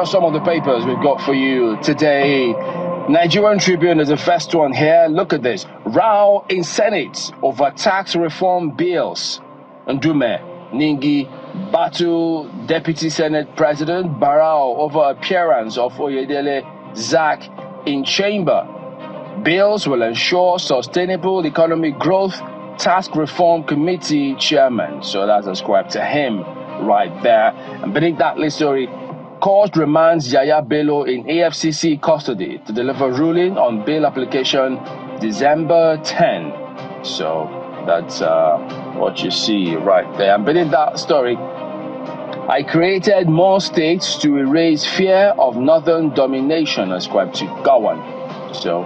are some of the papers we've got for you today. Nigerian Tribune is the first one here. Look at this. Row in Senate over tax reform bills. Ndume, Ningi, battle Deputy Senate President Barrow over appearance of Oyedele Zach in chamber. Bills will ensure sustainable economic growth. Tax Reform Committee Chairman. So that's ascribed to him right there. And beneath that list story, court remands Yaya Bello in AFCC custody to deliver ruling on bail application December 10. So that's what you see right there. And beneath that story, I created more states to erase fear of northern domination, ascribed to Gowon. So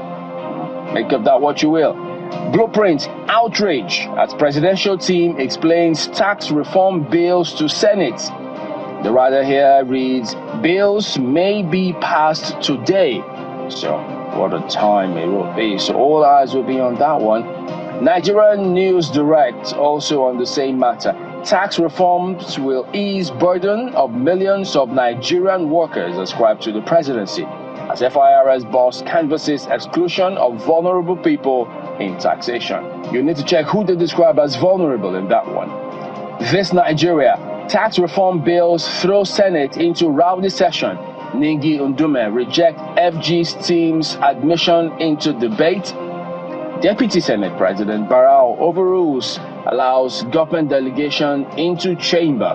make of that what you will. Blueprint, outrage as presidential team explains tax reform bills to Senate. The writer here reads, bills may be passed today. So what a time it will be. So all eyes will be on that one. Nigerian News Direct also on the same matter. Tax reforms will ease burden of millions of Nigerian workers, ascribed to the presidency, as FIRS boss canvasses exclusion of vulnerable people in taxation. You need to check who they describe as vulnerable in that one. This Nigeria, tax reform bills throw Senate into rowdy session. Ningi Ndume reject FG's team's admission into debate. Deputy Senate President Barrow overrules, allows government delegation into chamber.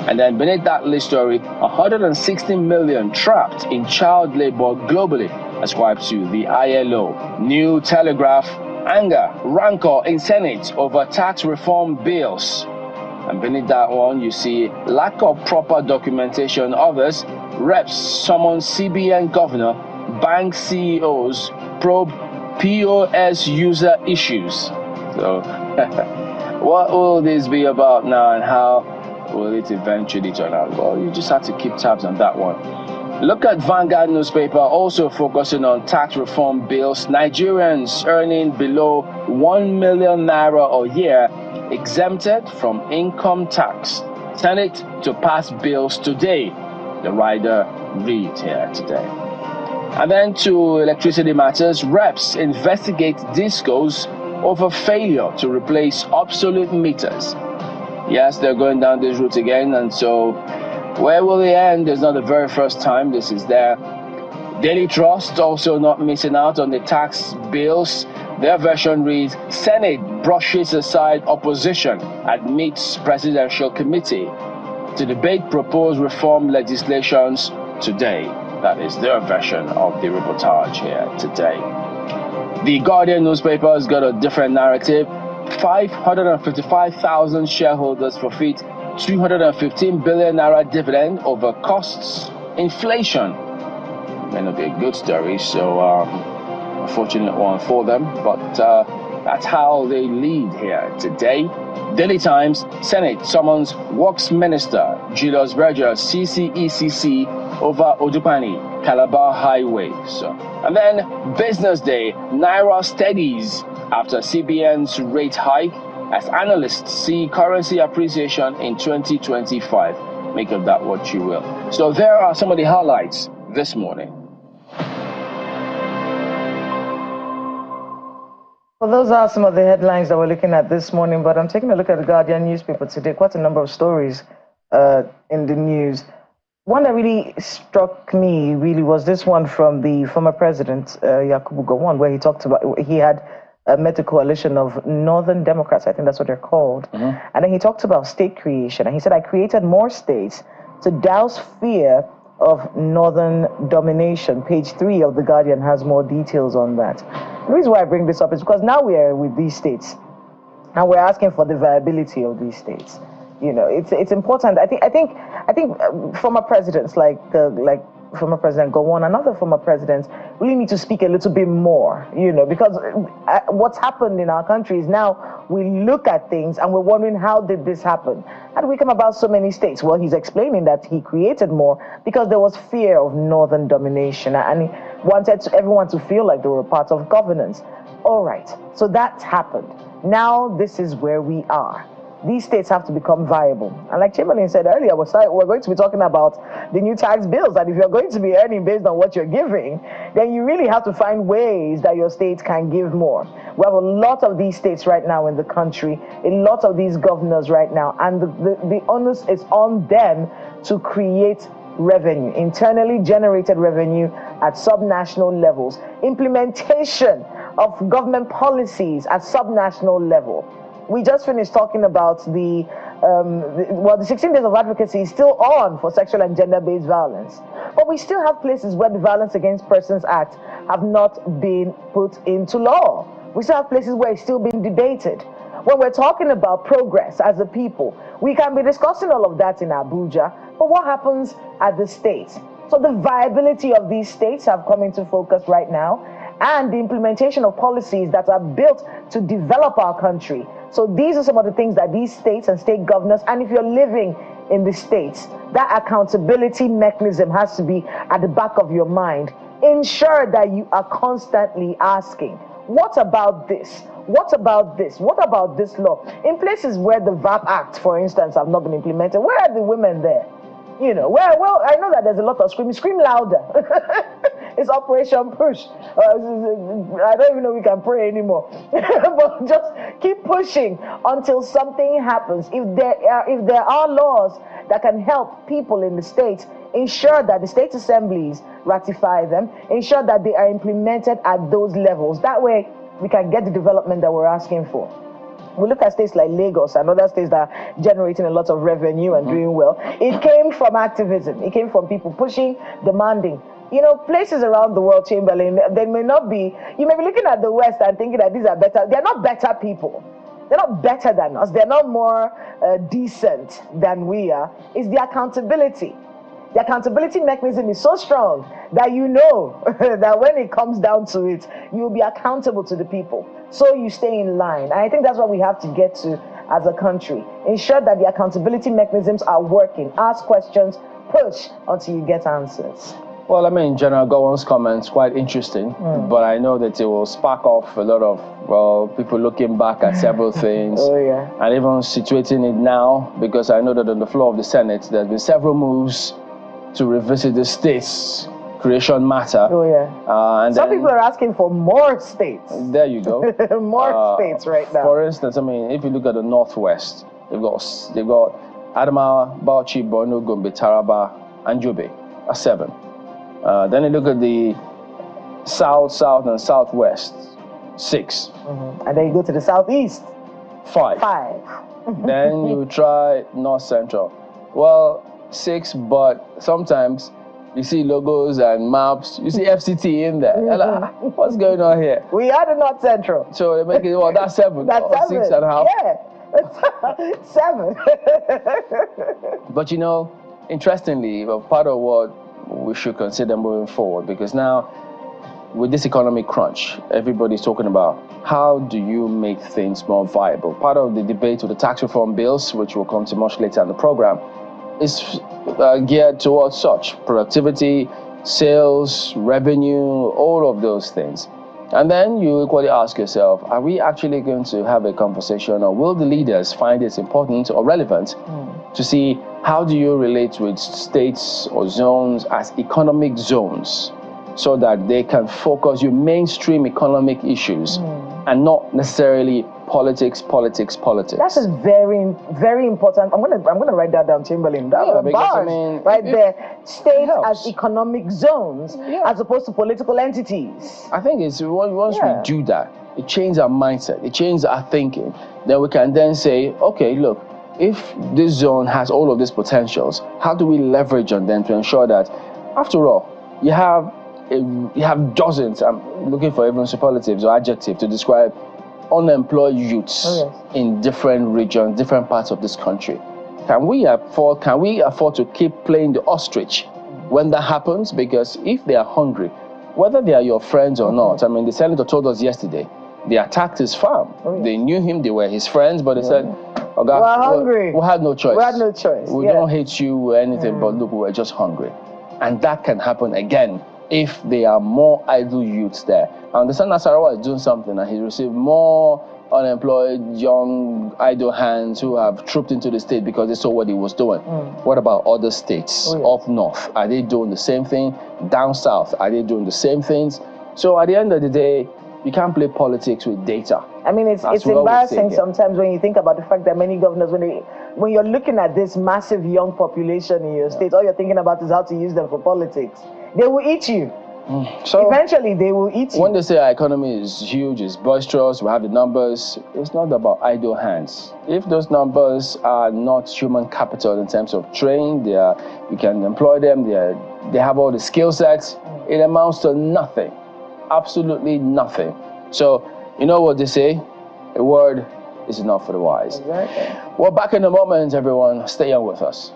And then beneath that list story, 160 million trapped in child labor globally, ascribed to the ILO. New Telegraph, anger, rancor in Senate over tax reform bills. And beneath that one, you see lack of proper documentation. Others, reps summon CBN governor, bank CEOs, probe POS user issues. So, what will this be about now, and how will it eventually turn out? Well, you just have to keep tabs on that one. Look at Vanguard newspaper, also focusing on tax reform bills. Nigerians earning below 1 million naira a year exempted from income tax. Senate to pass bills today. The rider reads here today. And then to electricity matters, reps investigate discos over failure to replace obsolete meters. Yes, they're going down this route again, and so where will they end? It's not the very first time this is there. Daily Trust also not missing out on the tax bills. Their version reads, Senate brushes aside opposition, admits presidential committee to debate proposed reform legislations today. That is their version of the reportage here today. The Guardian newspaper has got a different narrative. 555,000 shareholders forfeit 215 billion naira dividend over costs inflation. May not be a good story, so unfortunate one for them, but that's how they lead here today. Daily Times, Senate summons Works Minister Julius Berger CCECC over Odupani, Calabar Highway. So, and then Business Day, Naira steadies after CBN's rate hike as analysts see currency appreciation in 2025. Make of that what you will. So there are some of the highlights this morning. Well, those are some of the headlines that we're looking at this morning, but I'm taking a look at the Guardian newspaper today. Quite a number of stories in the news. One that really struck me really was this one from the former president, Yakubu Gowon, where he talked about, he had met a coalition of Northern Democrats, I think that's what they're called. And then he talked about state creation, and he said, I created more states to douse fear of Northern domination. Page 3 of The Guardian has more details on that. The reason why I bring this up is because now we are with these states, and we're asking for the viability of these states. You know, it's important. I think former presidents like former President Gowon and other former presidents really need to speak a little bit more, you know, because what's happened in our country is now we look at things and we're wondering, how did this happen? How did we come about so many states? Well, he's explaining that he created more because there was fear of Northern domination, and he wanted everyone to feel like they were part of governance. All right, so that's happened. Now this is where we are. these states have to become viable. And like Chamberlain said earlier, we're going to be talking about the new tax bills, that if you're going to be earning based on what you're giving, then you really have to find ways that your state can give more. We have a lot of these states right now in the country, a lot of these governors right now, and the onus is on them to create revenue, internally generated revenue at subnational levels, implementation of government policies at subnational level. We just finished talking about the 16 days of advocacy is still on for sexual and gender-based violence. But we still have places where the Violence Against Persons Act have not been put into law. We still have places where it's still being debated. When we're talking about progress as a people, we can be discussing all of that in Abuja, but what happens at the states? So the viability of these states have come into focus right now, and the implementation of policies that are built to develop our country. So these are some of the things that these states and state governors, and if you're living in the states, that accountability mechanism has to be at the back of your mind. Ensure that you are constantly asking, what about this? What about this? What about this law? In places where the VAP Act, for instance, have not been implemented, where are the women there? You know, well, I know that there's a lot of screaming. Scream louder. It's Operation Push. I don't even know we can pray anymore. But just keep pushing until something happens. If there are laws that can help people in the states, ensure that the state assemblies ratify them. Ensure that they are implemented at those levels. That way, we can get the development that we're asking for. We look at states like Lagos and other states that are generating a lot of revenue and doing well. It came from activism. It came from people pushing, demanding. You know, places around the world, Chamberlain, they may not be, you may be looking at the West and thinking that these are better. They're not better people. They're not better than us. They're not more decent than we are. It's the accountability. The accountability mechanism is so strong that you know that when it comes down to it, you'll be accountable to the people. So you stay in line. And I think that's what we have to get to as a country. Ensure that the accountability mechanisms are working. Ask questions, push until you get answers. Well, I mean, General Gowon's comments quite interesting, but I know that it will spark off a lot of people looking back at several things, and even situating it now, because I know that on the floor of the Senate, there's been several moves to revisit the states' creation matter. And some people are asking for more states. There you go. More states right now. For instance, I mean, if you look at the Northwest, they've got Adamawa, Bauchi, Borno, Gombe, Taraba, and Yobe. That's 7. Then you look at the South, and Southwest, 6. And then you go to the Southeast, 5. Then you try North Central. Well, 6, but sometimes you see logos and maps. You see FCT in there. What's going on here? We are the North Central. So they make it, well, that's 7. That's 7. 6.5. Yeah, 7. But you know, interestingly, part of what we should consider moving forward, because now with this economic crunch, everybody's talking about how do you make things more viable. Part of the debate with the tax reform bills, which we'll come to much later in the program, is geared towards such productivity, sales, revenue, all of those things. And then you equally ask yourself, are we actually going to have a conversation, or will the leaders find it important or relevant to see how do you relate with states or zones as economic zones, so that they can focus your mainstream economic issues and not necessarily politics. That is very, very important. I'm gonna write that down, Chamberlain. There. States as economic zones as opposed to political entities. I think it's once we do that, it changes our mindset, it changes our thinking. Then we can then say, okay, look, if this zone has all of these potentials, how do we leverage on them to ensure that, after all, you have dozens, I'm looking for even superlatives or adjectives to describe unemployed youths in different regions, different parts of this country. Can we afford to keep playing the ostrich when that happens? Because if they are hungry, whether they are your friends or not, I mean, the senator told us yesterday, they attacked his farm. They knew him, they were his friends, but they said, we're hungry. We had no choice. We had no choice. We don't hate you or anything, but look, we were just hungry. And that can happen again if there are more idle youths there. I understand Nasarawa is doing something and he received more unemployed, young, idle hands who have trooped into the state because they saw what he was doing. What about other states up north? Are they doing the same thing? Down south, are they doing the same things? So at the end of the day, you can't play politics with data. I mean, it's embarrassing sometimes when you think about the fact that many governors, when you're looking at this massive young population in your state, all you're thinking about is how to use them for politics. They will eat you. So eventually they will eat you. When they say our economy is huge, it's boisterous, we have the numbers, it's not about idle hands. If those numbers are not human capital in terms of training, you can employ them, they have all the skill sets, it amounts to nothing. Absolutely nothing. So, you know what they say? A word is enough for the wise. Exactly. Well, back in a moment, everyone. Stay on with us.